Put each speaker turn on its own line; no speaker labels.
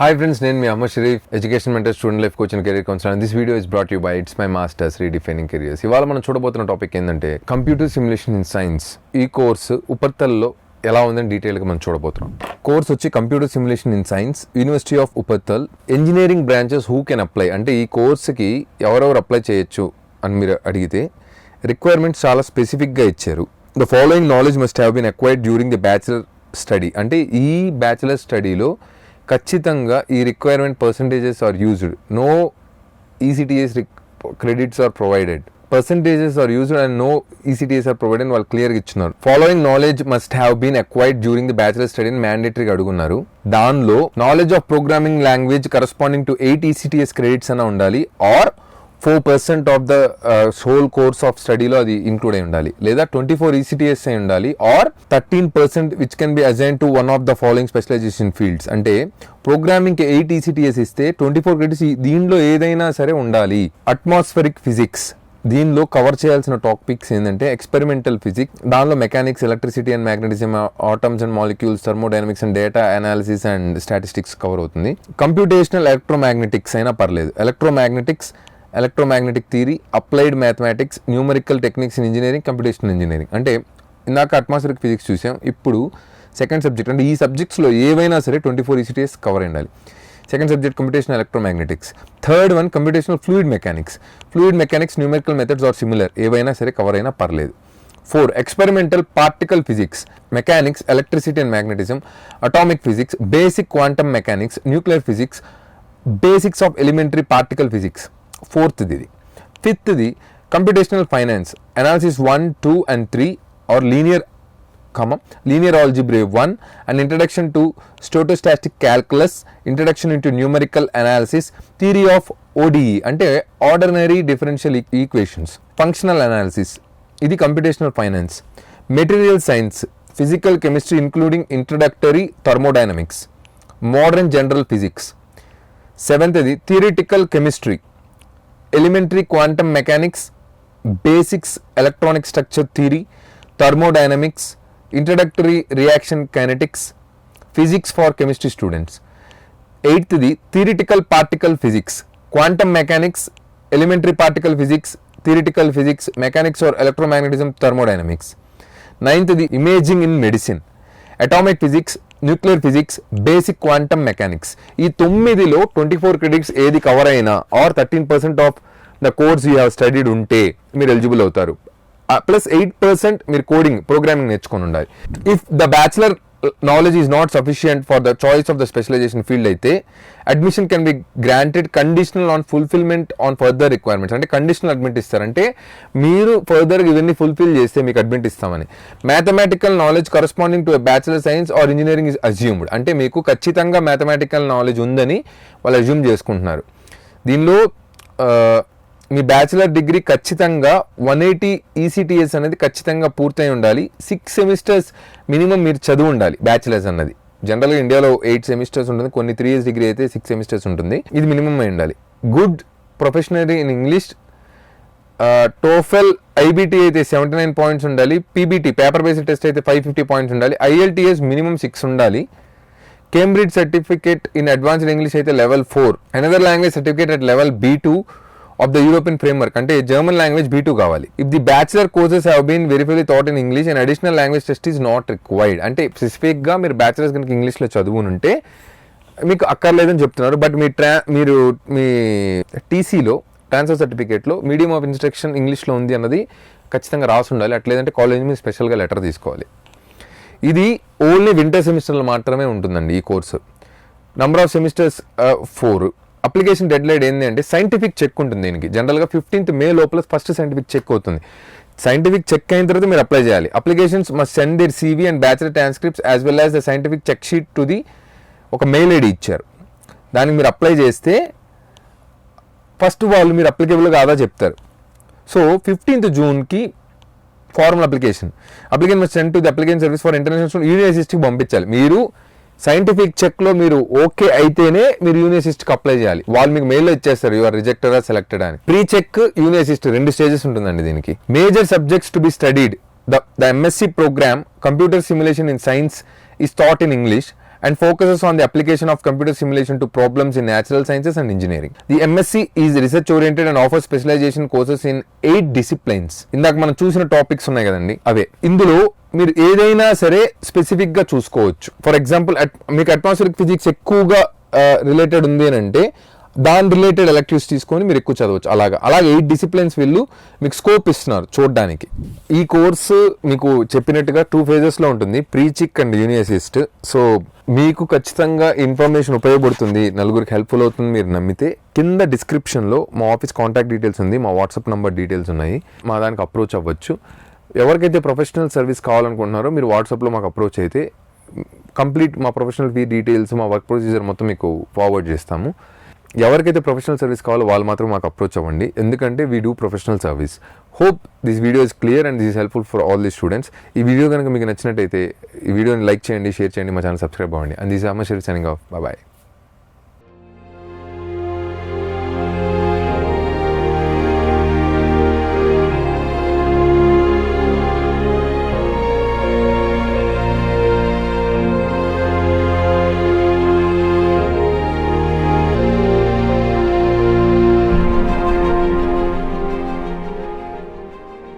Hi friends, నేను మీ Ahmed Sharif, education mentor, student life coach and career counsellor. This video is brought you by it's my masters redefining careers. ఇవాళ మనం చూడబోతున్న topic ఏంటంటే computer simulation in science. ఈ course ఉపరితల్లో ఎలా ఉందని డీటెయిల్గా మనం చూడబోతున్నాం. కోర్స్ వచ్చి computer simulation in science, university of ఉపరితల్. Engineering branches who can apply, అంటే ఈ కోర్సుకి ఎవరెవరు అప్లై చేయొచ్చు అని మీరు అడిగితే రిక్వైర్మెంట్స్ చాలా స్పెసిఫిక్గా ఇచ్చారు. The following knowledge must have been acquired during the bachelor study. అంటే ఈ బ్యాచిలర్ స్టడీలో ఖచ్చితంగా ఈ requirement percentages are used. No ECTS credits are provided. Percentages are used and no ECTS are provided వాళ్ళు క్లియర్గా ఇచ్చున్నారు. Following knowledge must have been acquired during the bachelor study అని మ్యాండేటరీగా అడుగున్నారు. దానిలో knowledge of programming language corresponding to 8 ECTS credits అన్న ఉండాలి, or 4% of the whole course of స్టడీలో అది ఇంక్లూడ్ అయి ఉండాలి, లేదా 24 ఈసీటీఎస్ అయి ఉండాలి, or 13% which can be assign to one of the following specialization fields. అంటే ప్రోగ్రామింగ్కి 8 ఈసీటీఎస్ ఇస్తే 24 క్రెడిట్స్ దీనిలో ఏదైనా సరే ఉండాలి. అట్మాస్ఫిరిక్ ఫిజిక్స్, దీనిలో కవర్ చేయాల్సిన టాపిక్స్ ఏంటంటే ఎక్స్పెరిమెంటల్ ఫిజిక్స్, దానిలో mechanics, electricity and magnetism, atoms and molecules, thermodynamics and data analysis and statistics cover అవుతుంది. కంప్యూటేషనల్ ఎలక్ట్రోమాగ్నెటిక్స్ అయినా పర్లేదు. Electromagnetic theory, applied mathematics, numerical techniques in engineering, computational engineering. అంటే ఇందాక atmospheric physics చూసాం, ఇప్పుడు second subject. అంటే ఈ సబ్జెక్ట్స్లో ఏవైనా సరే 24 ఈసీటీఎస్ కవర్ ఉండాలి. Second subject computational electromagnetics. Third one computational fluid mechanics. Numerical methods or similar, ఏవైనా సరే కవర్ అయినా పర్లేదు. 4 experimental particle physics, mechanics, electricity and magnetism, atomic physics, basic quantum mechanics, nuclear physics, basics of elementary particle physics. ఫోర్త్ది. ఫిఫ్త్ది computational finance, analysis 1, 2 and 3 or linear algebra 1 and introduction to stochastic calculus, introduction into numerical analysis, theory of ODE అంటే ordinary differential equations, functional analysis. ఇది computational finance. Material science, physical chemistry including introductory thermodynamics, modern general physics. సెవెంత్ది theoretical chemistry, elementary quantum mechanics, basics electronic structure theory, thermodynamics, introductory reaction kinetics, physics for chemistry students. ఎయిత్ది theoretical particle physics, quantum mechanics, elementary particle physics, theoretical physics, mechanics or electromagnetism, thermodynamics. నైన్త్ది imaging in medicine, atomic physics, nuclear physics, basic quantum mechanics. ఈ 9లో 24 credits ఏది cover అయినా or 13% of the course you have studied ఉంటే మీరు eligible అవుతారు. Plus 8% మీరు coding, programming నేర్చుకొని ఉండాలి. If the bachelor knowledge is not sufficient for the choice of the specialisation field అయితే admission can be granted conditional on fulfilment on further requirements. అంటే conditional admit ఇస్తారంటే మీరు ఫర్దర్ ఇవన్నీ fulfil చేస్తే మీకు అడ్మిట్ ఇస్తామని. Mathematical knowledge corresponding to bachelor science or engineering is assumed. అంటే మీకు ఖచ్చితంగా మ్యాథమెటికల్ నాలెడ్జ్ ఉందని వాళ్ళు అజ్యూమ్ చేసుకుంటున్నారు. దీనిలో మీ బ్యాచిలర్ డిగ్రీ ఖచ్చితంగా 180 ఈసీటీఎస్ అనేది ఖచ్చితంగా పూర్తయి ఉండాలి. 6 సెమిస్టర్స్ మినిమం మీరు చదువు ఉండాలి. బ్యాచిలర్స్ అన్నది జనరల్గా ఇండియాలో 8 సెమిస్టర్స్ ఉంటుంది, కొన్ని 3 years డిగ్రీ అయితే 6 సెమిస్టర్స్ ఉంటుంది. ఇది మినిమం అయి ఉండాలి. Good ప్రొఫెషనరీ in English, TOEFL iBT అయితే 79 points ఉండాలి. పీబీటీ పేపర్ బేస్డ్ టెస్ట్ అయితే 550 points ఉండాలి. ఐఎల్టీఎస్ మినిమం 6 ఉండాలి. Cambridge certificate in advanced English అయితే level 4. Another language certificate at level B2 of the European framework, అంటే జర్మన్ లాంగ్వేజ్ B2 కావాలి. If the bachelor courses have been verifiably thought in English and additional language test is not required. అంటే స్పెసిఫిక్గా మీరు bachelors కనుక ఇంగ్లీష్లో చదువునుంటే మీకు అక్కర్లేదని చెప్తున్నారు. బట్ మీరు మీ టీసీలో ట్రాన్స్ఫర్ సర్టిఫికేట్లో మీడియం ఆఫ్ ఇన్స్ట్రక్షన్ ఇంగ్లీష్లో ఉంది అన్నది ఖచ్చితంగా రాసి ఉండాలి. అట్లేదంటే కాలేజ్ మీద స్పెషల్గా లెటర్ తీసుకోవాలి. ఇది ఓన్లీ వింటర్ సెమిస్టర్లో మాత్రమే ఉంటుందండి ఈ course. Number of semesters 4. Application dead line ఏంటి అంటే సైంటిఫిక్ చెక్ ఉంటుంది. దీనికి జనరల్గా 15th May లోపల ఫస్ట్ సైంటిఫిక్ చెక్ అవుతుంది. సైంటిఫిక్ చెక్ అయిన తర్వాత మీరు అప్లై చేయాలి. Applications must send their CV and bachelor transcripts as well as the scientific check sheet to the ఒక మెయిల్ ఐడి ఇచ్చారు. దానికి మీరు అప్లై చేస్తే ఫస్ట్ వాళ్ళు మీరు అప్లికేబుల్ కాదా చెప్తారు. So 15th June formal application must send to the application service for international యూనివర్సిటీకి పంపించాలి. మీరు సైంటిఫిక్ చెక్లో మీరు ఓకే అయితేనే మీరు యూనివర్సిటీకి అప్లై చేయాలి. వాళ్ళు మీకు మెయిల్లో ఇచ్చేస్తారు you are rejected or selected అని. ప్రీ చెక్, యూనివర్సిటీ 2 stages ఉంటుందండి దీనికి. Major subjects to be studied, the MSc program computer simulation in science is taught in English and focuses on the application of computer simulation to problems in natural sciences and engineering. The MSc is research oriented and offers specialization courses in 8 disciplines. ఇందాక మనం చూసిన topics ఉన్నాయి కదండి, అవే. ఇందులో మీరు ఏదైనా సరే స్పెసిఫిక్గా చూసుకోవచ్చు. ఫర్ ఎగ్జాంపుల్ మీకు అట్మాస్ఫిరిక్ ఫిజిక్స్ ఎక్కువగా రిలేటెడ్ ఉంది అని అంటే దాని రిలేటెడ్ ఎలెక్టివ్స్ తీసుకొని మీరు ఎక్కువ చదవచ్చు. అలాగే 8 డిసిప్లిన్స్ వీళ్ళు మీకు స్కోప్ ఇస్తున్నారు చూడడానికి. ఈ కోర్సు మీకు చెప్పినట్టుగా 2 phases ఉంటుంది, ప్రీచిక్ అండ్ యూనియసిస్ట్. సో మీకు ఖచ్చితంగా ఇన్ఫర్మేషన్ ఉపయోగపడుతుంది, నలుగురికి హెల్ప్ఫుల్ అవుతుంది మీరు నమ్మితే కింద డిస్క్రిప్షన్లో మా ఆఫీస్ కాంటాక్ట్ డీటెయిల్స్ ఉంది, మా వాట్సాప్ నెంబర్ డీటెయిల్స్ ఉన్నాయి, మా దానికి అప్రోచ్ అవ్వచ్చు. ఎవరికైతే ప్రొఫెషనల్ సర్వీస్ కావాలనుకుంటున్నారో మీరు వాట్సాప్లో మాకు అప్రోచ్ అయితే కంప్లీట్ మా ప్రొఫెషనల్ ఫీ డీటెయిల్స్, మా వర్క్ ప్రొసీజర్ మొత్తం మీకు ఫార్వర్డ్ చేస్తాము. ఎవరికైతే ప్రొఫెషనల్ సర్వీస్ కావాలో వాళ్ళు మాత్రం మాకు అప్రోచ్ అవ్వండి, ఎందుకంటే we do professional service. Hope this video is clear and this is helpful for all the students. ఈ వీడియో కనుక మీకు నచ్చినట్టయితే ఈ వీడియోని లైక్ చేయండి, షేర్ చేయండి, మా ఛానల్ సబ్స్క్రైబ్ అవ్వండి. And this Amar Sharif signing off. Bye.